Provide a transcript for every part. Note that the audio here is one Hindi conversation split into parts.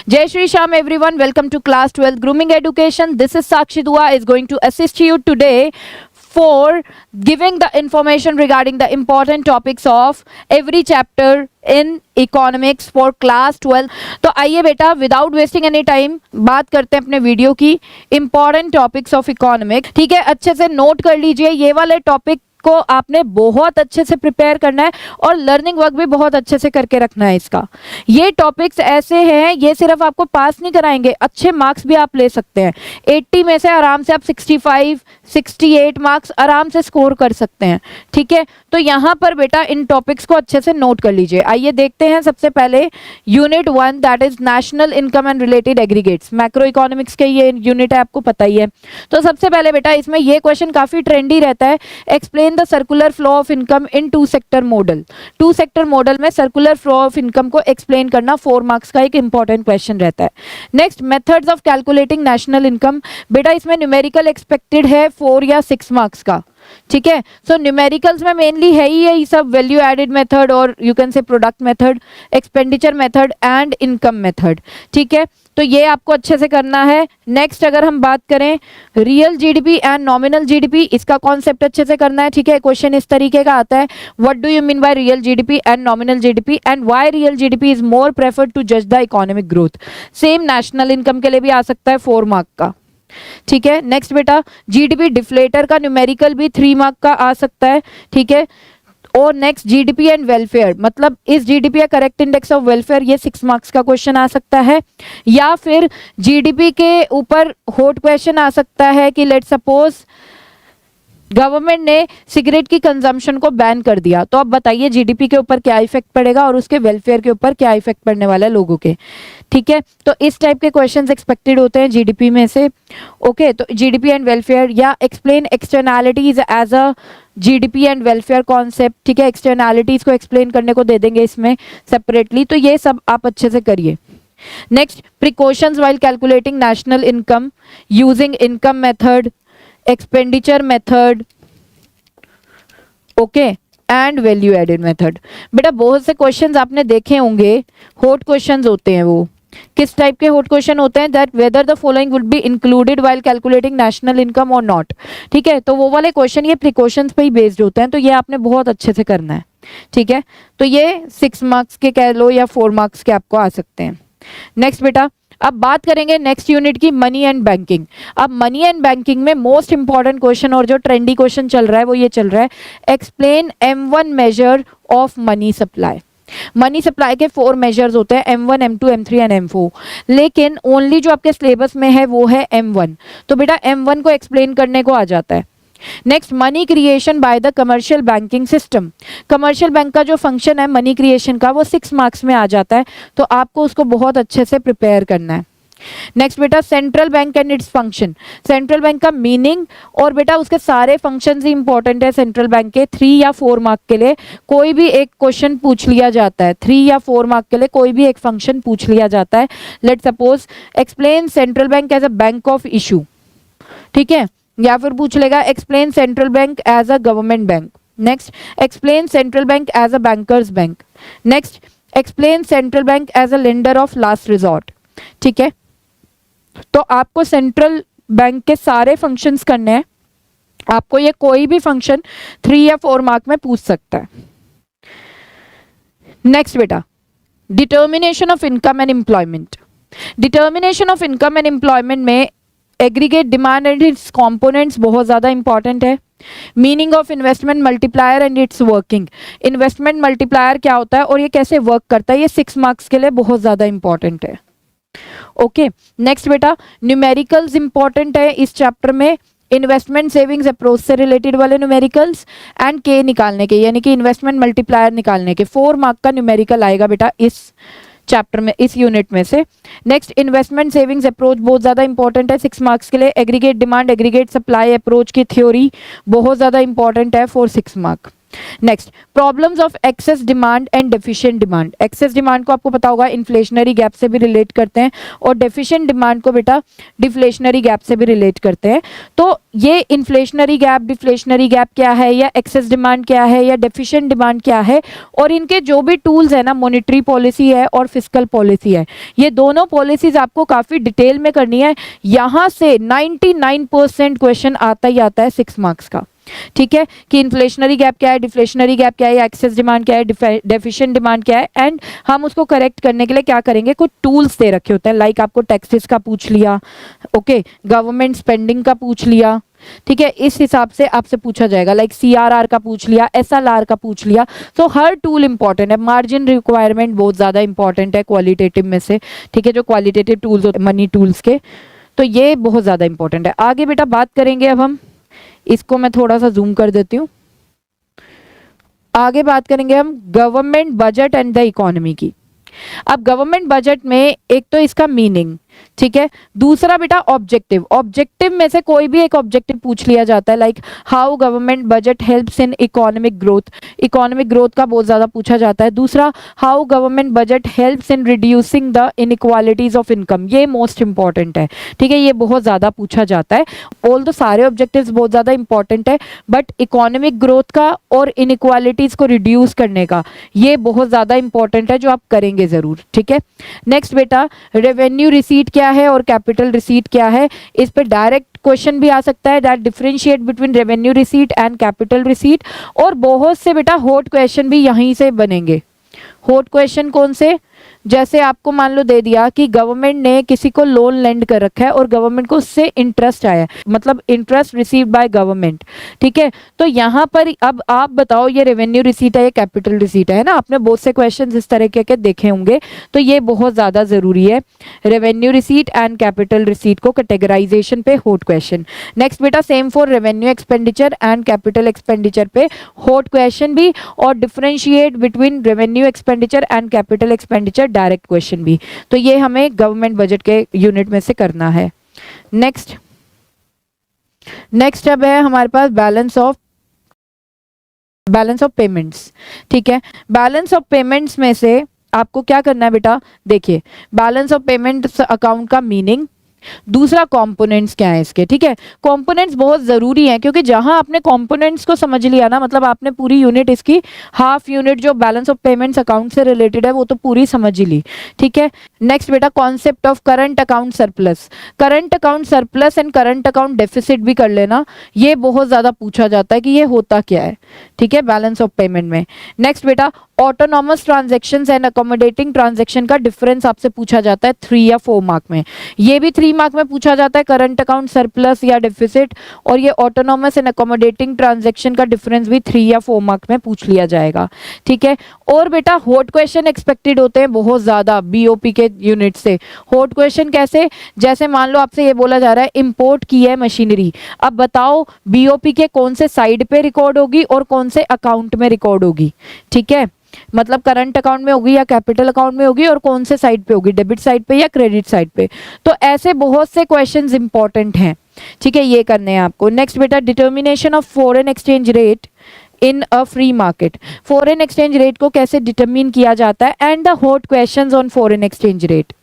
Jai Shri Sham everyone, welcome to class 12 grooming education. This is Sakshi Dua is going to assist you today for giving the information regarding the important topics of every chapter in economics for class 12. तो आइए बेटा विदाउट वेस्टिंग एनी टाइम बात करते हैं अपने वीडियो की इंपॉर्टेंट टॉपिक्स ऑफ इकोनॉमिक्स. ठीक है, अच्छे से नोट कर लीजिए. ये वाले टॉपिक को आपने बहुत अच्छे से प्रिपेयर करना है और लर्निंग वर्क भी बहुत अच्छे से करके रखना है. इसका ये टॉपिक्स ऐसे हैं, ये सिर्फ आपको पास नहीं कराएंगे, अच्छे मार्क्स भी आप ले सकते हैं. 80 में से आराम से आप 65 68 मार्क्स आराम से स्कोर कर सकते हैं. ठीक है, तो यहाँ पर बेटा इन टॉपिक्स को अच्छे से नोट कर लीजिए. आइए देखते हैं सबसे पहले unit 1 that is national income and related aggregates. Macro economics के ये यूनिट है, आपको पता ही है. तो सबसे पहले बेटा इसमें ये क्वेश्चन काफी ट्रेंडी रहता है. Explain the circular flow of income in two sector model. Two sector model में सर्कुलर फ्लो ऑफ इनकम को एक्सप्लेन करना 4 मार्क्स का एक इंपॉर्टेंट क्वेश्चन रहता है. Next methods of calculating national income. बेटा इसमें न्यूमेरिकल एक्सपेक्टेड है 4 या 6 मार्क्स का. ठीक है, सो न्यूमेरिकल्स में मेनली है ही यही सब, वैल्यू एडेड मेथड और you can say product method, expenditure method and income method. ठीक है, तो ये आपको अच्छे से करना है. नेक्स्ट अगर हम बात करें real GDP and nominal GDP, इसका कॉन्सेप्ट अच्छे से करना है. ठीक है, क्वेश्चन इस तरीके का आता है, what do you mean by real GDP and nominal GDP and why real GDP is more preferred to जज the economic growth. Same national income के लिए भी आ सकता है 4 मार्क का. ठीक है, नेक्स्ट बेटा जीडीपी डिफ्लेटर का न्यूमेरिकल भी 3 मार्क का आ सकता है. ठीक है, और नेक्स्ट जीडीपी एंड वेलफेयर, मतलब इस जीडीपी या करेक्ट इंडेक्स ऑफ वेलफेयर, ये 6 मार्क्स का क्वेश्चन आ सकता है. या फिर जीडीपी के ऊपर हॉट क्वेश्चन आ सकता है कि लेट्स सपोज गवर्नमेंट ने सिगरेट की कंजम्पशन को बैन कर दिया, तो अब बताइए जीडीपी के ऊपर क्या इफेक्ट पड़ेगा और उसके वेलफेयर के ऊपर क्या इफेक्ट पड़ने वाला है लोगों के. ठीक है, तो इस टाइप के क्वेश्चंस एक्सपेक्टेड होते हैं जीडीपी में से. ओके, तो जीडीपी एंड वेलफेयर या explain externalities as a GDP and welfare concept. ठीक है, एक्सटर्नैलिटीज को एक्सप्लेन करने को दे देंगे इसमें सेपरेटली, तो ये सब आप अच्छे से करिए. Next precautions while calculating national income using income method, expenditure method, okay, and value added method. बेटा बहुत से क्वेश्चंस आपने देखे होंगे, हॉट क्वेश्चंस होते हैं. वो किस टाइप के हॉट क्वेश्चन होते हैं, that whether the following would be included while calculating national income और नॉट. ठीक है, तो वो वाले क्वेश्चन ये प्रिकॉशंस पे ही बेस्ड होते हैं, तो ये आपने बहुत अच्छे से करना है. ठीक है, तो ये 6 मार्क्स के कह लो या 4 मार्क्स के आपको आ सकते हैं. नेक्स्ट बेटा अब बात करेंगे नेक्स्ट यूनिट की, मनी एंड बैंकिंग. अब मनी एंड बैंकिंग में मोस्ट इंपॉर्टेंट क्वेश्चन और जो ट्रेंडी क्वेश्चन चल रहा है वो ये चल रहा है, explain M1 measure of money supply. Money supply के 4 मेजर्स होते हैं, M1 M2 M3 and M4, लेकिन ओनली जो आपके सिलेबस में है वो है M1. तो बेटा M1 को एक्सप्लेन करने को आ जाता है. Next money creation by the commercial banking system. Commercial bank का जो फंक्शन है मनी क्रिएशन का वो 6 मार्क्स में आ जाता है, तो आपको उसको बहुत अच्छे से प्रिपेयर करना है. नेक्स्ट बेटा central bank and its function. Central bank का मीनिंग और बेटा उसके सारे फंक्शंस ही इंपॉर्टेंट है सेंट्रल बैंक के. 3 या 4 मार्क के लिए कोई भी एक क्वेश्चन पूछ लिया जाता है, 3 या 4 मार्क के लिए कोई भी एक फंक्शन पूछ लिया जाता है. Let's suppose explain central bank as a bank of issue. ठीक है, या फिर पूछ लेगा explain central bank as a government bank. Next explain central bank as a bankers bank. Next explain central bank as a lender of last resort. ठीक है, तो आपको सेंट्रल बैंक के सारे फंक्शंस करने हैं. आपको ये कोई भी फंक्शन 3 या 4 मार्क में पूछ सकता है. नेक्स्ट बेटा determination of income and employment. Determination of income and employment में aggregate demand and its components बहुत ज़्यादा इंपॉर्टेंट है. Meaning of investment multiplier and its working. Investment multiplier क्या होता है और ये कैसे वर्क करता है, ये 6 मार्क्स के लिए बहुत ज़्यादा इंपॉर्टेंट है. ओके, नेक्स्ट बेटा न्यूमेरिकल्स इंपॉर्टेंट है इस चैप्टर में. इन्वेस्टमेंट सेविंग्स अप्रोच से रिलेटेड वाले न्यूमेरिकल्स एंड के निकालने के, यानी कि इन्वेस्टमेंट मल्टीप्लायर निकालने के 4 मार्क का न्यूमेरिकल आएगा बेटा इस चैप्टर में, इस यूनिट में से. नेक्स्ट इन्वेस्टमेंट सेविंग्स अप्रोच बहुत ज़्यादा इंपॉर्टेंट है 6 मार्क्स के लिए. Aggregate demand aggregate supply approach की थ्योरी बहुत ज़्यादा इंपॉर्टेंट है for 6 mark. Next, problems of excess demand and deficient demand. Excess demand को आपको पता होगा इन्फ्लेशनरी गैप से भी रिलेट करते हैं, और डेफिशिएंट डिमांड को बेटा डिफ्लेशनरी गैप से भी रिलेट करते हैं। तो ये इन्फ्लेशनरी गैप, डिफ्लेशनरी गैप क्या है, या एक्सेस डिमांड क्या है, या डेफिशिएंट डिमांड क्या है, और इनके जो भी टूल्स है ना, मॉनेटरी पॉलिसी है और फिस्कल पॉलिसी है, ये दोनों पॉलिसीज आपको काफी डिटेल में करनी है। यहां से 99% क्वेश्चन आता ही आता है 6 मार्क्स का। ठीक है, कि इन्फ्लेशनरी गैप क्या है, डिफ्लेशनरी गैप क्या है, एक्सेस डिमांड क्या है, डेफिशिएंट डिमांड क्या है, एंड हम उसको करेक्ट करने के लिए क्या करेंगे, कुछ टूल्स दे रखे होते हैं। लाइक आपको टैक्सेस का पूछ लिया, ओके, गवर्नमेंट स्पेंडिंग का पूछ लिया, ठीक है, इस हिसाब से आपसे पूछा जाएगा। लाइक CRR का पूछ लिया, SLR का पूछ लिया। तो हर टूल इंपॉर्टेंट है। मार्जिन रिक्वायरमेंट बहुत ज्यादा इंपॉर्टेंट है क्वालिटेटिव में से, ठीक है, जो क्वालिटेटिव टूल्स होते हैं मनी टूल्स के, तो ये बहुत ज्यादा इंपॉर्टेंट है। आगे बेटा बात करेंगे अब हम, इसको मैं थोड़ा सा जूम कर देती हूँ। आगे बात करेंगे हम government budget and the economy की। अब गवर्नमेंट बजट में एक तो इसका मीनिंग, ठीक है, दूसरा बेटा ऑब्जेक्टिव। ऑब्जेक्टिव में से कोई भी एक ऑब्जेक्टिव पूछ लिया जाता है, like how government budget helps in economic growth. Economic growth का बहुत ज्यादा पूछा जाता है। दूसरा, how government budget helps in reducing the inequalities of income. ये मोस्ट इंपॉर्टेंट है, ठीक है, ये बहुत ज्यादा पूछा जाता है। ऑल तो सारे ऑब्जेक्टिव्स बहुत ज्यादा इंपॉर्टेंट है, बट इकोनॉमिक ग्रोथ का और इनइक्वालिटीज को रिड्यूस करने का ये बहुत ज्यादा इंपॉर्टेंट है, जो आप करेंगे जरूर। ठीक है, नेक्स्ट बेटा, रेवेन्यू रिसीट क्या है और कैपिटल रिसीट क्या है। इस पे डायरेक्ट क्वेश्चन भी आ सकता है, that differentiate between revenue receipt and capital receipt. और बहुत से बेटा हॉट क्वेश्चन भी यहीं से बनेंगे। हॉट क्वेश्चन कौन से, जैसे आपको मान लो दे दिया कि गवर्नमेंट ने किसी को लोन लेंड कर रखा है और गवर्नमेंट को उससे इंटरेस्ट आया है, मतलब इंटरेस्ट रिसीव बाय गवर्नमेंट। ठीक है, तो यहाँ पर अब आप बताओ ये रेवेन्यू रिसीट है या कैपिटल रिसीट है ना। आपने बहुत से क्वेश्चन इस तरह के देखे होंगे, तो ये बहुत ज्यादा जरूरी है, revenue receipt and capital receipt को कैटेगराइजेशन पे हॉट क्वेश्चन। नेक्स्ट बेटा, same for revenue expenditure and capital expenditure पे हॉट क्वेश्चन भी, और differentiate between revenue expenditure and capital expenditure direct question भी। तो ये हमें गवर्नमेंट बजट के यूनिट में से करना है। नेक्स्ट अब है हमारे पास बैलेंस ऑफ पेमेंट्स। ठीक है, बैलेंस ऑफ पेमेंट्स में से आपको क्या करना है बेटा, देखिए बैलेंस ऑफ पेमेंट्स अकाउंट का मीनिंग, दूसरा कंपोनेंट्स क्या है इसके। ठीक है, कंपोनेंट्स बहुत जरूरी हैं, क्योंकि जहां आपने कंपोनेंट्स को समझ लिया ना, मतलब आपने पूरी यूनिट इसकी हाफ यूनिट जो बैलेंस ऑफ पेमेंट्स अकाउंट से रिलेटेड है वो तो पूरी समझ ही ली। ठीक है, नेक्स्ट बेटा, concept of current account surplus. Current account surplus and current account deficit भी कर लेना, ये बहुत ज्यादा पूछा जाता है कि ये होता क्या है। ठीक है, बैलेंस ऑफ पेमेंट में। नेक्स्ट बेटा, autonomous transactions and accommodating transaction का डिफरेंस आपसे पूछा जाता है 3 या 4 मार्क में। ये भी 3 मार्क में पूछा जाता है, करंट अकाउंट सरप्लस या डेफिसिट, और ये ऑटोनॉमस एंड अकोमोडेटिंग ट्रांजैक्शन का डिफरेंस भी 3 या 4 मार्क में पूछ लिया जाएगा। ठीक है, और बेटा हॉट क्वेश्चन एक्सपेक्टेड होते हैं बहुत ज्यादा बीओपी के यूनिट से। हॉट क्वेश्चन कैसे, जैसे मान लो आपसे ये बोला जा रहा है इंपोर्ट की है मशीनरी, अब बताओ बीओपी के कौन से साइड पे रिकॉर्ड होगी और कौन से अकाउंट में रिकॉर्ड होगी। ठीक है, मतलब करंट अकाउंट में होगी या कैपिटल अकाउंट में होगी, और कौन से साइड पे होगी, डेबिट साइड पे या क्रेडिट साइड पे। तो ऐसे बहुत से क्वेश्चंस इंपॉर्टेंट हैं। ठीक है, ये करने हैं आपको। नेक्स्ट बेटा, determination of foreign exchange rate in a free market. Foreign exchange rate को कैसे डिटरमिन किया जाता है, and the hot questions on foreign exchange rate.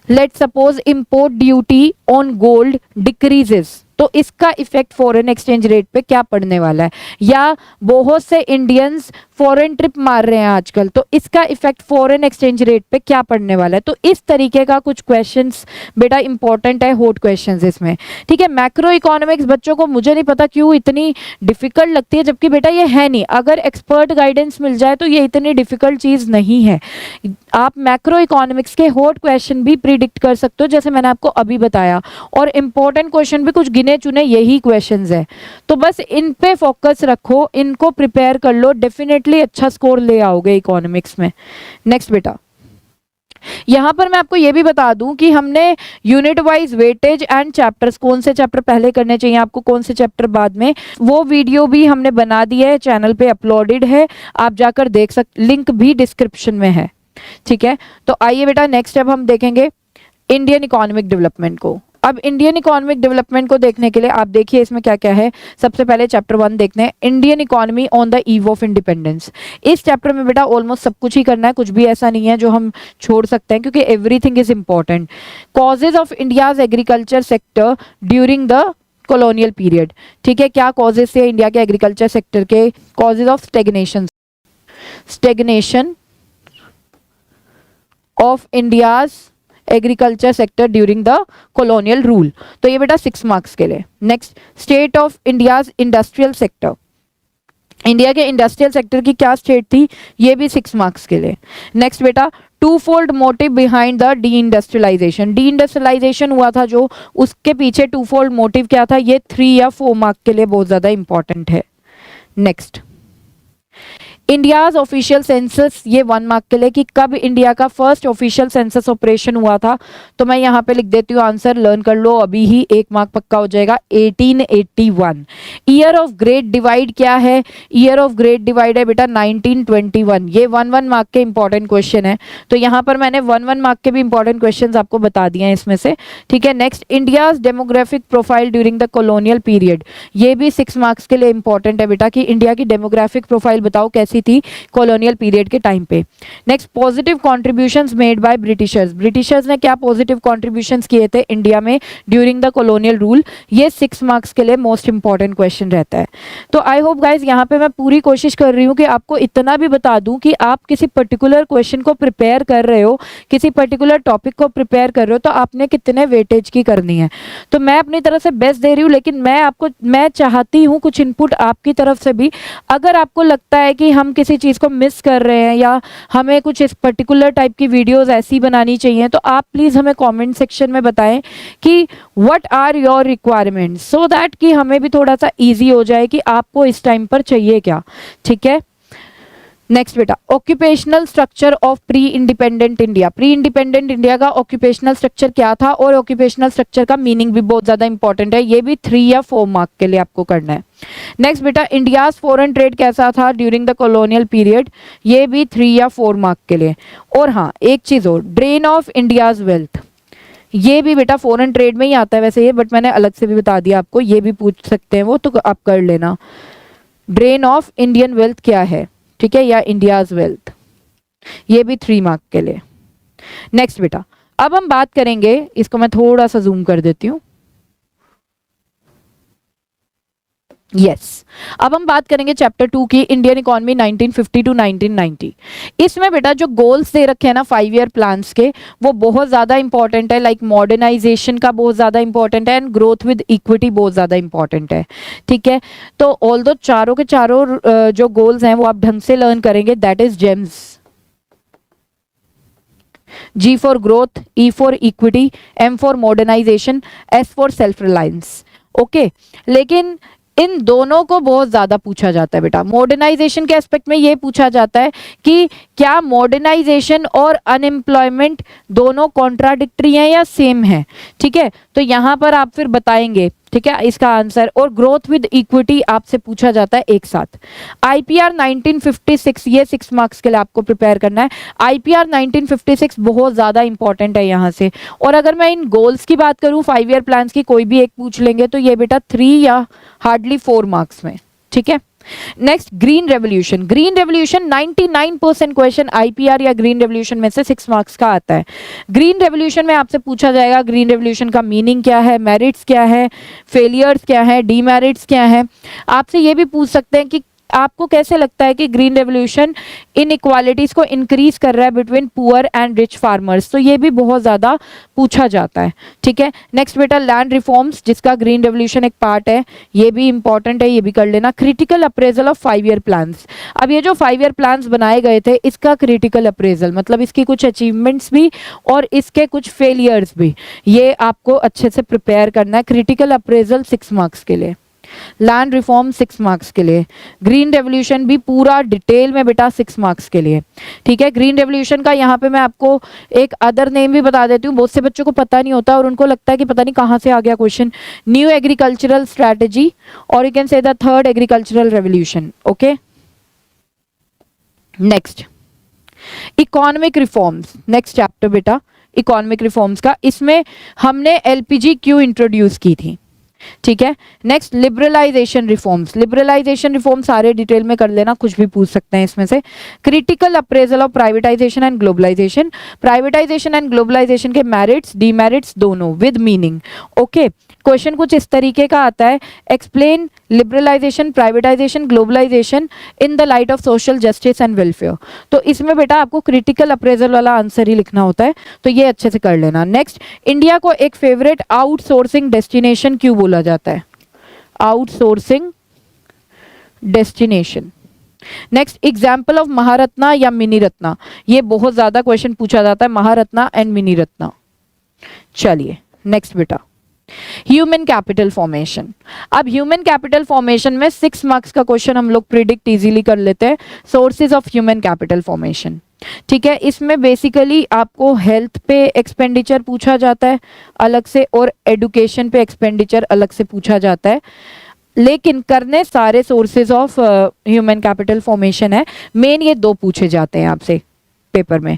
Let's suppose import duty on gold decreases, तो इसका इफेक्ट फॉरेन एक्सचेंज रेट पे क्या पड़ने वाला है। या बहुत से इंडियंस फॉरेन ट्रिप मार रहे हैं आजकल, तो इसका इफेक्ट फॉरेन एक्सचेंज रेट पे क्या पड़ने वाला है। तो इस तरीके का कुछ क्वेश्चंस बेटा इंपॉर्टेंट है, हॉट क्वेश्चंस इसमें। ठीक है, मैक्रो इकोनॉमिक्स बच्चों को मुझे नहीं पता क्यों इतनी डिफिकल्ट लगती है, जबकि बेटा ये है नहीं। अगर एक्सपर्ट गाइडेंस मिल जाए तो ये इतनी डिफिकल्ट चीज नहीं है। आप मैक्रो इकोनॉमिक्स के हॉट क्वेश्चन भी प्रिडिक्ट कर सकते हो, जैसे मैंने आपको अभी बताया, और इंपॉर्टेंट क्वेश्चन भी कुछ गिने चुने यही क्वेश्चंस है। तो बस इन पे फोकस रखो, इनको प्रिपेयर कर लो, डेफिनेटली अच्छा स्कोर ले आओगे इकोनॉमिक्स में। नेक्स्ट बेटा, यहां पर मैं आपको यह भी बता दूं कि हमने unit wise weightage and chapters, कौन से चैप्टर पहले करने चाहिए आपको, कौन से चैप्टर बाद में, वो वीडियो भी हमने बना दी है, चैनल पे अपलोडेड है, आप जाकर देख सकते, लिंक भी डिस्क्रिप्शन में है। ठीक है, तो आइए बेटा नेक्स्ट अब हम देखेंगे इंडियन इकोनॉमिक डेवलपमेंट को। अब इंडियन इकोनॉमिक डेवलपमेंट को देखने के लिए आप देखिए इसमें क्या क्या है। सबसे पहले चैप्टर 1 देखते हैं, Indian economy on the eve of independence. इस चैप्टर में बेटा ऑलमोस्ट सब कुछ ही करना है, कुछ भी ऐसा नहीं है जो हम छोड़ सकते हैं, क्योंकि everything is important. Causes of India's agriculture sector during the colonial period, ठीक है, क्या कॉजेज थे इंडिया के एग्रीकल्चर सेक्टर के? Causes of stagnation of India's agriculture sector during the colonial rule, तो ये बेटा 6 मार्क्स के लिए। Next, state of India's industrial sector, India के इंडस्ट्रियल सेक्टर की क्या स्टेट थी? ये भी 6 मार्क्स के लिए। नेक्स्ट बेटा, two fold motive behind the deindustrialisation, deindustrialisation हुआ था जो, उसके पीछे टू फोल्ड मोटिव क्या था? ये 3 या 4 मार्क के लिए बहुत ज्यादा इंपॉर्टेंट है। नेक्स्ट, इंडियाज ऑफिशियल सेंसस, ये 1 मार्क के लिए कि कब इंडिया का फर्स्ट ऑफिशियल सेंसस ऑपरेशन हुआ था? तो मैं यहाँ पे लिख देती हूँ आंसर, लर्न कर लो अभी ही, 1 मार्क पक्का हो जाएगा, 1881। ईयर ऑफ ग्रेट डिवाइड क्या है? ईयर ऑफ ग्रेट डिवाइड है बेटा 1921। ये 1 मार्क के इंपॉर्टेंट क्वेश्चन है, तो यहाँ पर मैंने 1 मार्क के भी इंपॉर्टेंट क्वेश्चन आपको बता दिए हैं इसमें से, ठीक है। Next, India's demographic profile during the colonial period, ये भी 6 मार्क्स के लिए इंपॉर्टेंट है बेटा कि इंडिया की डेमोग्राफिक प्रोफाइल बताओ कैसी थी कॉलोनियल पीरियड के टाइम पे। Next, positive contributions made by Britishers, Britishers ने क्या पॉजिटिव कॉन्ट्रीब्यूशंस किए थे इंडिया में ड्यूरिंग द कॉलोनियल रूल, ये 6 मार्क्स के लिए मोस्ट इंपॉर्टेंट क्वेश्चन रहता है। तो आई होप गाइज यहाँ पे मैं पूरी कोशिश कर रही हूँ कि आपको इतना भी बता दूं कि आप किसी पर्टिकुलर क्वेश्चन को प्रिपेयर कर रहे हो, किसी पर्टिकुलर टॉपिक को प्रिपेयर कर रहे हो, तो आपने कितने वेटेज की करनी है। तो मैं अपनी तरफ से बेस्ट दे रही हूँ, लेकिन मैं चाहती हूँ कुछ इनपुट आपकी तरफ से भी। अगर आपको लगता है कि हम किसी चीज़ को मिस कर रहे हैं या हमें कुछ इस पर्टिकुलर टाइप की वीडियोस ऐसी बनानी चाहिए, तो आप प्लीज़ हमें कमेंट सेक्शन में बताएं कि what are your requirements, so that कि हमें भी थोड़ा सा इजी हो जाए कि आपको इस टाइम पर चाहिए क्या, ठीक है। नेक्स्ट बेटा, occupational structure of pre independent India, pre independent India का ऑक्यूपेशनल स्ट्रक्चर क्या था, और ऑक्यूपेशनल स्ट्रक्चर का मीनिंग भी बहुत ज्यादा इंपॉर्टेंट है, ये भी 3 या 4 मार्क के लिए आपको करना है। नेक्स्ट बेटा, इंडियाज फॉरेन ट्रेड कैसा था ड्यूरिंग द कॉलोनियल पीरियड, ये भी 3 या 4 मार्क के लिए। और हाँ, एक चीज और, ड्रेन ऑफ इंडियाज वेल्थ, ये भी बेटा फॉरेन ट्रेड में ही आता है वैसे ये, बट मैंने अलग से भी बता दिया आपको, ये भी पूछ सकते हैं वो, तो आप कर लेना। ड्रेन ऑफ इंडियन वेल्थ क्या है, ठीक है, या इंडियाज वेल्थ, ये भी 3 मार्क के लिए। नेक्स्ट बेटा, अब हम बात करेंगे, इसको मैं थोड़ा सा जूम कर देती हूँ, अब हम बात करेंगे चैप्टर 2 की, इंडियन इकोनॉमी 1950 टू 1990। इसमें बेटा जो गोल्स दे रखे हैं ना 5 ईयर प्लान्स के, वो बहुत ज़्यादा इंपॉर्टेंट है, लाइक मॉडर्नाइजेशन का बहुत ज़्यादा इंपॉर्टेंट है, एंड ग्रोथ विद इक्विटी बहुत ज़्यादा इंपॉर्टेंट है, ठीक है। तो ऑल्दो चारों के चारों जो गोल्स हैं वो आप ढंग से लर्न करेंगे, that is gems. G for growth, E for equity, M for modernisation, S for self reliance, okay. लेकिन इन दोनों को बहुत ज्यादा पूछा जाता है बेटा। मॉडर्नाइजेशन के एस्पेक्ट में ये पूछा जाता है कि क्या मॉडर्नाइजेशन और अनएम्प्लॉयमेंट दोनों कॉन्ट्राडिक्टरी हैं या सेम है, ठीक है। तो यहाँ पर आप फिर बताएंगे, ठीक है, इसका आंसर। और ग्रोथ विद इक्विटी आपसे पूछा जाता है एक साथ। आईपीआर 1956, ये 6 मार्क्स के लिए आपको प्रिपेयर करना है। आईपीआर 1956 बहुत ज्यादा इंपॉर्टेंट है यहाँ से। और अगर मैं इन गोल्स की बात करूँ 5 ईयर प्लान्स की, कोई भी एक पूछ लेंगे तो ये बेटा 3 या हार्डली 4 मार्क्स में, ठीक है। Next, green revolution. Green revolution 99% question IPR या ग्रीन रेवोल्यूशन में से 6 मार्क्स का आता है। ग्रीन रेवोल्यूशन में आपसे पूछा जाएगा ग्रीन रेवोल्यूशन का मीनिंग क्या है, मेरिट्स क्या है, फेलियर्स क्या है, डीमेरिट्स क्या है। आपसे ये भी पूछ सकते हैं कि आपको कैसे लगता है कि ग्रीन रेवोल्यूशन इनइक्वालिटीज को इंक्रीज कर रहा है between poor and rich farmers, तो ये भी बहुत ज्यादा पूछा जाता है, ठीक है। नेक्स्ट बेटा, लैंड रिफॉर्म्स, जिसका ग्रीन रेवोल्यूशन एक पार्ट है, ये भी इंपॉर्टेंट है, ये भी कर लेना। Critical appraisal of 5 year plans, अब ये जो 5 ईयर प्लान्स बनाए गए थे, इसका क्रिटिकल अप्रेजल मतलब इसकी कुछ अचीवमेंट्स भी और इसके कुछ फेलियर्स भी, ये आपको अच्छे से प्रिपेयर करना है। क्रिटिकल अप्रेजल 6 मार्क्स के लिए, लैंड रिफॉर्म 6 मार्क्स के लिए, ग्रीन रेवोल्यूशन भी पूरा डिटेल में बेटा 6 मार्क्स के लिए, ठीक है। ग्रीन रेवोल्यूशन का यहाँ पे मैं आपको एक अदर नेम भी बता देती हूँ, बहुत से बच्चों को पता नहीं होता और उनको लगता है कि पता नहीं कहाँ से आ गया क्वेश्चन। न्यू एग्रीकल्चरल स्ट्रैटेजी, और you can say the third agricultural revolution, okay. Next, economic reforms, next chapter बेटा इकोनॉमिक रिफॉर्म्स का, इसमें हमने एलपीजी क्यों इंट्रोड्यूस की थी, ठीक है। Next liberalisation reforms, liberalisation reform सारे डिटेल में कर लेना, कुछ भी पूछ सकते हैं इसमें से। Critical appraisal of privatisation and globalisation, privatisation and globalisation के मेरिट्स डीमेरिट्स दोनों विद मीनिंग, ओके। क्वेश्चन कुछ इस तरीके का आता है, explain liberalisation, privatisation, globalisation in the light of social justice and welfare. तो इसमें बेटा आपको क्रिटिकल अप्रेजल वाला आंसर ही लिखना होता है, तो ये अच्छे से कर लेना। नेक्स्ट, इंडिया को एक फेवरेट आउटसोर्सिंग डेस्टिनेशन क्यों बोला जाता है, outsourcing destination. Next, example of Maharatna या मिनी रत्ना, ये बहुत ज्यादा क्वेश्चन पूछा जाता है, महारत्ना एंड मिनी रत्ना। चलिए नेक्स्ट बेटा, ह्यूमन कैपिटल फॉर्मेशन। अब ह्यूमन कैपिटल फॉर्मेशन में 6 मार्क्स का क्वेश्चन हम लोग प्रिडिक्ट इजीली कर लेते हैं, sources of human capital formation, ठीक है। इसमें बेसिकली आपको हेल्थ पे एक्सपेंडिचर पूछा जाता है अलग से, और एडुकेशन पे एक्सपेंडिचर अलग से पूछा जाता है, लेकिन करने सारे sources of human capital formation है। मेन ये 2 पूछे जाते हैं आपसे पेपर में।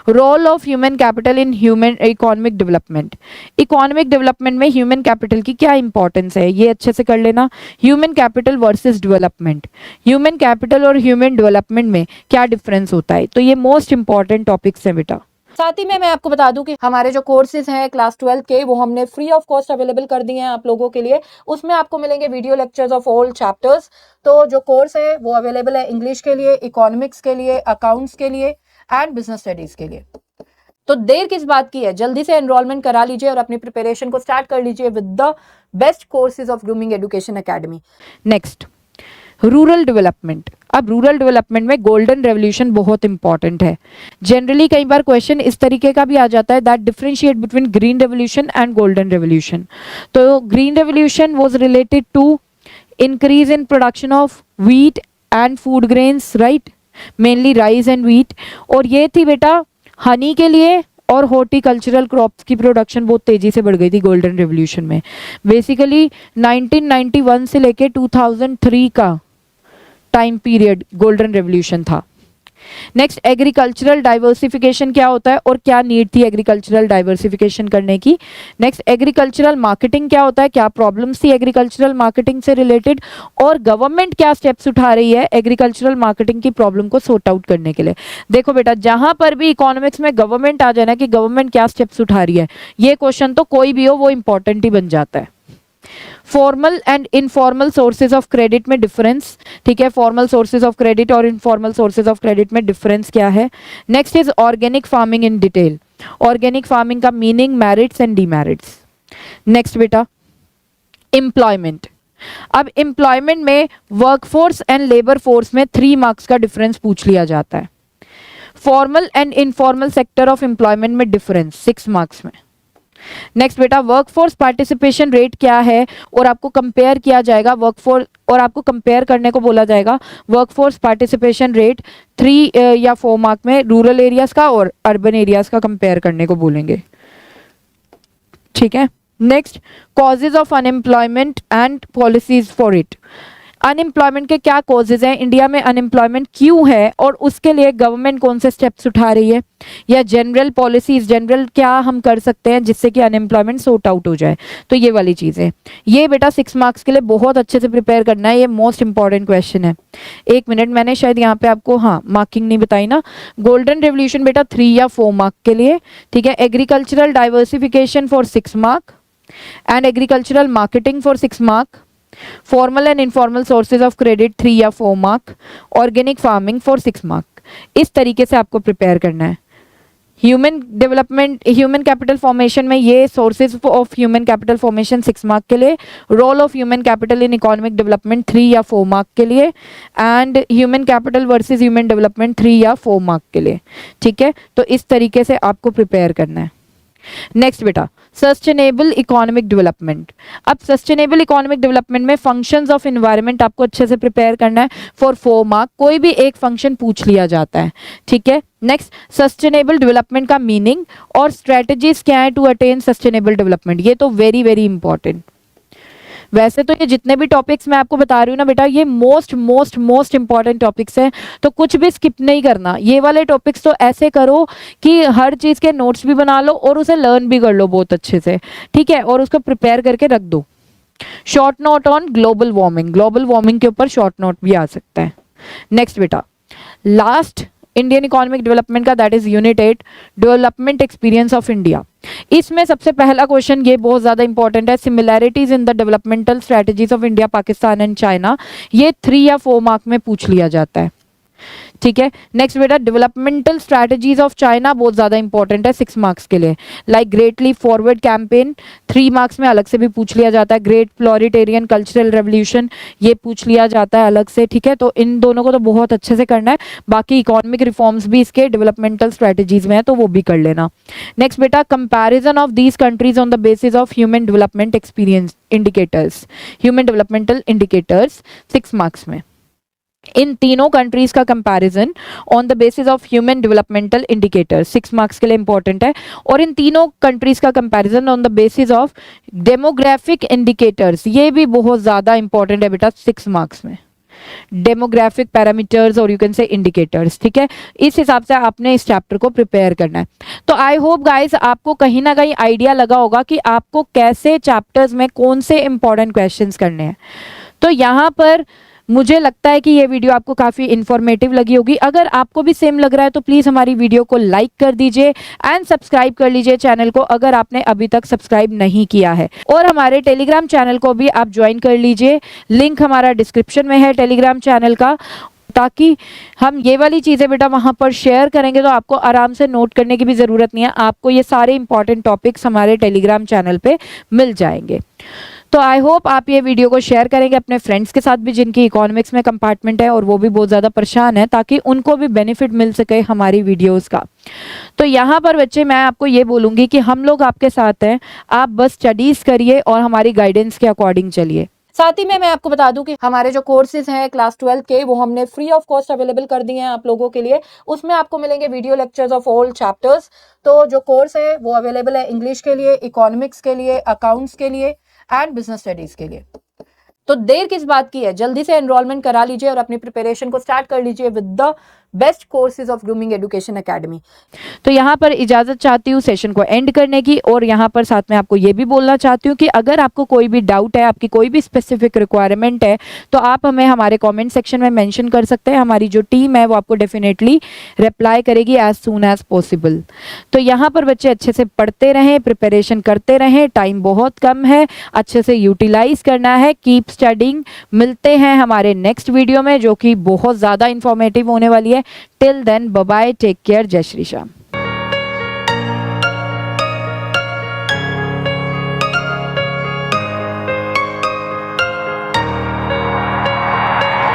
Role of human capital in human economic development, economic development में ह्यूमन कैपिटल की क्या इंपॉर्टेंस है, ये अच्छे से कर लेना। Human capital versus development, human capital और ह्यूमन डेवलपमेंट में क्या डिफरेंस होता है, तो ये मोस्ट इंपॉर्टेंट टॉपिक्स हैं बेटा। साथ ही में मैं आपको बता दूं कि हमारे जो कोर्सेज हैं क्लास 12 के, वो हमने फ्री ऑफ कॉस्ट अवेलेबल कर दिए हैं आप लोगों के लिए। उसमें आपको मिलेंगे video lectures of all chapters. तो जो कोर्स है वो अवेलेबल है इंग्लिश के लिए, इकोनॉमिक्स के लिए, अकाउंट्स के लिए एंड बिजनेस स्टडीज के लिए। तो देर किस बात की है, जल्दी से एनरोलमेंट करा लीजिए और अपनी प्रिपरेशन को स्टार्ट कर लीजिए with the best courses of grooming education academy. Next, rural development. अब रूरल डेवलपमेंट में गोल्डन रेवोल्यूशन बहुत इंपॉर्टेंट है। जनरली कई बार क्वेश्चन इस तरीके का भी आ जाता है, that differentiate between green revolution and golden revolution. तो green revolution was related to increase in production of wheat and food grains, right, mainly rice and wheat. और ये थी बेटा हनी के लिए, और हॉर्टिकल्चरल क्रॉप्स की प्रोडक्शन बहुत तेजी से बढ़ गई थी गोल्डन रेवोल्यूशन में। बेसिकली 1991 से लेके 2003 का टाइम पीरियड गोल्डन रेवोल्यूशन था। नेक्स्ट, एग्रीकल्चरल डाइवर्सिफिकेशन क्या होता है और क्या नीड थी एग्रीकल्चरल डाइवर्सिफिकेशन करने की। नेक्स्ट, एग्रीकल्चरल मार्केटिंग क्या होता है, क्या प्रॉब्लम्स थी एग्रीकल्चरल मार्केटिंग से रिलेटेड, और गवर्नमेंट क्या स्टेप्स उठा रही है एग्रीकल्चरल मार्केटिंग की प्रॉब्लम को सॉर्ट आउट करने के लिए। देखो बेटा, जहां पर भी इकोनॉमिक्स में गवर्नमेंट आ जाए ना कि गवर्नमेंट क्या स्टेप्स उठा रही है, ये क्वेश्चन तो कोई भी हो वो इंपॉर्टेंट ही बन जाता है। Formal and informal sources of credit में डिफरेंस, ठीक है, फॉर्मल सोर्सेज ऑफ क्रेडिट और इनफॉर्मल सोर्सेज ऑफ क्रेडिट में डिफरेंस क्या है। Next is organic farming in detail, organic farming का meaning, merits and demerits. Next बेटा, एम्प्लॉयमेंट। अब एम्प्लॉयमेंट में वर्कफोर्स एंड लेबर फोर्स में 3 मार्क्स का डिफरेंस पूछ लिया जाता है। Formal and informal sector of employment में डिफरेंस 6 मार्क्स में। नेक्स्ट बेटा, वर्कफोर्स पार्टिसिपेशन रेट क्या है, और आपको कंपेयर किया जाएगा वर्कफोर्स, और आपको कंपेयर करने को बोला जाएगा वर्कफोर्स पार्टिसिपेशन रेट 3 या 4 मार्क में रूरल एरियाज का और अर्बन एरियाज का कंपेयर करने को बोलेंगे, ठीक है। Next, causes of unemployment and policies for it. Unemployment के क्या कॉजेज हैं, इंडिया में अनएम्प्लॉयमेंट क्यों है और उसके लिए गवर्नमेंट कौन से स्टेप्स उठा रही है, या जनरल पॉलिसीज, जनरल क्या हम कर सकते हैं जिससे कि अनएम्प्लॉयमेंट सॉर्ट आउट हो जाए। तो ये वाली चीज़ें, ये बेटा 6 मार्क्स के लिए बहुत अच्छे से प्रिपेयर करना है, ये मोस्ट इंपॉर्टेंट क्वेश्चन है। 1 मिनट, मैंने शायद यहाँ पे आपको मार्किंग नहीं बताई ना। गोल्डन रेवोल्यूशन बेटा 3 या 4 मार्क के लिए, ठीक है। Agricultural diversification for 6 mark and agricultural marketing for 6 mark. Formal and informal sources of credit 3 या 4 mark. Organic farming for 6 mark. इस तरीके से आपको प्रिपेयर करना है। Human development, human capital formation में ये sources of human capital formation 6 mark के लिए। Role of human capital in economic development 3 या 4 मार्क के लिए। And human capital versus human development 3 या 4 मार्क के लिए, ठीक है। तो इस तरीके से आपको प्रिपेयर करना है। नेक्स्ट बेटा, सस्टेनेबल इकोनॉमिक डेवलपमेंट। अब सस्टेनेबल इकोनॉमिक डेवलपमेंट में फंक्शंस ऑफ एनवायरनमेंट आपको अच्छे से प्रिपेयर करना है फॉर 4 मार्क। कोई भी एक फंक्शन पूछ लिया जाता है, ठीक है। नेक्स्ट, सस्टेनेबल डेवलपमेंट का मीनिंग और स्ट्रेटजीज क्या है टू अटेन सस्टेनेबल डेवलपमेंट, ये तो वेरी वेरी इंपॉर्टेंट। वैसे तो ये जितने भी टॉपिक्स मैं आपको बता रही हूँ ना बेटा, ये मोस्ट इंपॉर्टेंट टॉपिक्स हैं, तो कुछ भी स्किप नहीं करना। ये वाले टॉपिक्स तो ऐसे करो कि हर चीज़ के नोट्स भी बना लो और उसे लर्न भी कर लो बहुत अच्छे से, ठीक है, और उसको प्रिपेयर करके रख दो। Short note on global warming के ऊपर शॉर्ट नोट भी आ सकता है। नेक्स्ट बेटा, लास्ट इंडियन इकोनॉमिक डेवलपमेंट का, that is unit 8, development experience of India. इसमें सबसे पहला क्वेश्चन ये बहुत ज्यादा इंपॉर्टेंट है, similarities in the developmental strategies of India, Pakistan and China. ये 3 या 4 मार्क में पूछ लिया जाता है, ठीक है। नेक्स्ट बेटा, डेवलपमेंटल स्ट्रैटेजीज ऑफ चाइना बहुत ज्यादा इंपॉर्टेंट है 6 मार्क्स के लिए। Like great leap forward campaign 3 marks में अलग से भी पूछ लिया जाता है। ग्रेट फ्लोरिटेरियन कल्चरल रेवोल्यूशन ये पूछ लिया जाता है अलग से, ठीक है। तो इन दोनों को तो बहुत अच्छे से करना है। बाकी इकोनॉमिक रिफॉर्म्स भी इसके डेवलपमेंटल स्ट्रैटेजीज में है, तो वो भी कर लेना। नेक्स्ट बेटा, comparison of these countries on the basis of human development experience indicators, human developmental indicators 6 marks में। इन तीनों कंट्रीज का comparison on the basis of human developmental indicators 6 marks के लिए इंपॉर्टेंट है। और इन तीनों कंट्रीज का comparison on the basis of demographic indicators, ये भी बहुत ज्यादा इंपॉर्टेंट है बेटा 6 मार्क्स में। डेमोग्राफिक पैरामीटर्स और यू कैन से इंडिकेटर्स, ठीक है। इस हिसाब से आपने इस चैप्टर को प्रिपेयर करना है। तो आई होप गाइस आपको कहीं ना कहीं आइडिया लगा होगा कि आपको कैसे चैप्टर्स में कौन से इंपॉर्टेंट क्वेश्चंस करने हैं। तो यहाँ पर मुझे लगता है कि ये वीडियो आपको काफ़ी इन्फॉर्मेटिव लगी होगी। अगर आपको भी सेम लग रहा है तो प्लीज़ हमारी वीडियो को लाइक कर दीजिए एंड सब्सक्राइब कर लीजिए चैनल को, अगर आपने अभी तक सब्सक्राइब नहीं किया है। और हमारे टेलीग्राम चैनल को भी आप ज्वाइन कर लीजिए, लिंक हमारा डिस्क्रिप्शन में है टेलीग्राम चैनल का, ताकि हम ये वाली चीज़ें बेटा वहाँ पर शेयर करेंगे तो आपको आराम से नोट करने की भी ज़रूरत नहीं है। आपको ये सारे इंपॉर्टेंट टॉपिक्स हमारे टेलीग्राम चैनल पे मिल जाएंगे। तो आई होप आप ये वीडियो को शेयर करेंगे अपने फ्रेंड्स के साथ भी जिनकी इकोनॉमिक्स में कंपार्टमेंट है और वो भी बहुत ज़्यादा परेशान है, ताकि उनको भी बेनिफिट मिल सके हमारी वीडियोस का। तो यहाँ पर बच्चे मैं आपको ये बोलूँगी कि हम लोग आपके साथ हैं, आप बस स्टडीज़ करिए और हमारी गाइडेंस के अकॉर्डिंग चलिए। साथ ही में मैं आपको बता दूं कि हमारे जो कोर्सेज हैं क्लास 12 के, वो हमने फ्री ऑफ कॉस्ट अवेलेबल कर दिए हैं आप लोगों के लिए। उसमें आपको मिलेंगे video lectures of all chapters. तो जो कोर्स है वो अवेलेबल है इंग्लिश के लिए, इकोनॉमिक्स के लिए, अकाउंट्स के लिए एंड बिजनेस स्टडीज के लिए। तो देर किस बात की है, जल्दी से एनरोलमेंट करा लीजिए और अपनी प्रिपरेशन को स्टार्ट कर लीजिए with the best courses of grooming education academy. तो यहाँ पर इजाज़त चाहती हूँ सेशन को एंड करने की, और यहाँ पर साथ में आपको ये भी बोलना चाहती हूँ कि अगर आपको कोई भी डाउट है, आपकी कोई भी स्पेसिफिक रिक्वायरमेंट है, तो आप हमें हमारे कमेंट सेक्शन में मेंशन कर सकते हैं। हमारी जो टीम है वो आपको डेफिनेटली रिप्लाई करेगी एज सून एज पॉसिबल। तो यहाँ पर बच्चे अच्छे से पढ़ते रहें, प्रिपरेशन करते रहें, टाइम बहुत कम है, अच्छे से यूटिलाइज करना है, कीप स्टडिंग। मिलते हैं हमारे नेक्स्ट वीडियो में जो कि बहुत ज़्यादा इंफॉर्मेटिव होने वाली है। Till then bye bye, take care, जय श्री श्याम।